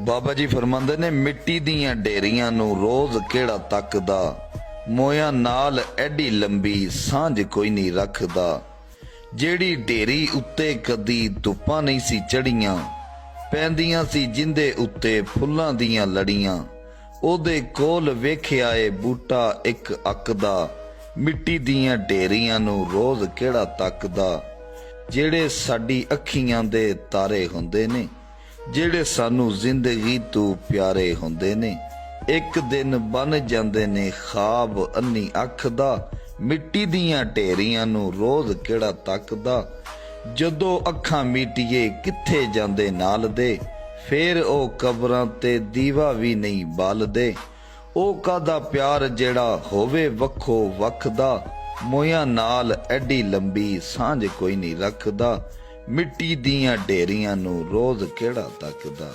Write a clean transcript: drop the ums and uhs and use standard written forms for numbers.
ਬਾਬਾ ਜੀ ਫਰਮਾਉਂਦੇ ਨੇ, ਮਿੱਟੀ ਦੀਆਂ ਢੇਰੀਆਂ ਨੂੰ ਰੋਜ਼ ਕਿਹੜਾ ਤੱਕਦਾ, ਮੋਇਆਂ ਨਾਲ ਐਡੀ ਲੰਬੀ ਸਾਂਝ ਕੋਈ ਨਹੀਂ ਰੱਖਦਾ। ਜਿਹੜੀ ਢੇਰੀ ਉੱਤੇ ਕਦੀ ਧੁੱਪਾਂ ਨਹੀਂ ਸੀ ਚੜੀਆਂ, ਪੈਂਦੀਆਂ ਸੀ ਜਿੰਦੇ ਉੱਤੇ ਫੁੱਲਾਂ ਦੀਆਂ ਲੜੀਆਂ। ਉਹਦੇ ਕੋਲ ਵੇਖਿਆ ਏ ਬੂਟਾ ਇੱਕ ਅੱਕਦਾ, ਮਿੱਟੀ ਦੀਆਂ ਢੇਰੀਆਂ ਨੂੰ ਰੋਜ਼ ਕਿਹੜਾ ਤੱਕਦਾ। ਜਿਹੜੇ ਸਾਡੀ ਅੱਖੀਆਂ ਦੇ ਤਾਰੇ ਹੁੰਦੇ ਨੇ, ਜਿਹੜੇ ਸਾਨੂੰ ਜ਼ਿੰਦਗੀ ਤੋਂ ਪਿਆਰੇ ਹੁੰਦੇ ਨੇ, ਇੱਕ ਦਿਨ ਬਣ ਜਾਂਦੇ ਨੇ ਖਾਬ ਅੰਨੀ ਅੱਖ ਦਾ। ਮਿੱਟੀ ਦੀਆਂ ਢੇਰੀਆਂ ਨੂੰ ਰੋਜ਼ ਕਿਹੜਾ ਤੱਕਦਾ। ਜਦੋਂ ਅੱਖਾਂ ਮੀਟੀਏ ਕਿੱਥੇ ਜਾਂਦੇ ਨਾਲ ਦੇ, ਫੇਰ ਉਹ ਕਬਰਾਂ ਤੇ ਦੀਵਾ ਵੀ ਨਹੀਂ ਬਾਲਦੇ। ਉਹ ਕਾਹਦਾ ਪਿਆਰ ਜਿਹੜਾ ਹੋਵੇ ਵੱਖੋ ਵੱਖ ਦਾ, ਮੋਇਆਂ ਨਾਲ ਐਡੀ ਲੰਬੀ ਸਾਂਝ ਕੋਈ ਨਹੀਂ ਰੱਖਦਾ। ਮਿੱਟੀ ਦੀਆਂ ਢੇਰੀਆਂ ਨੂੰ ਰੋਜ਼ ਕਿਹੜਾ ਤੱਕਦਾ।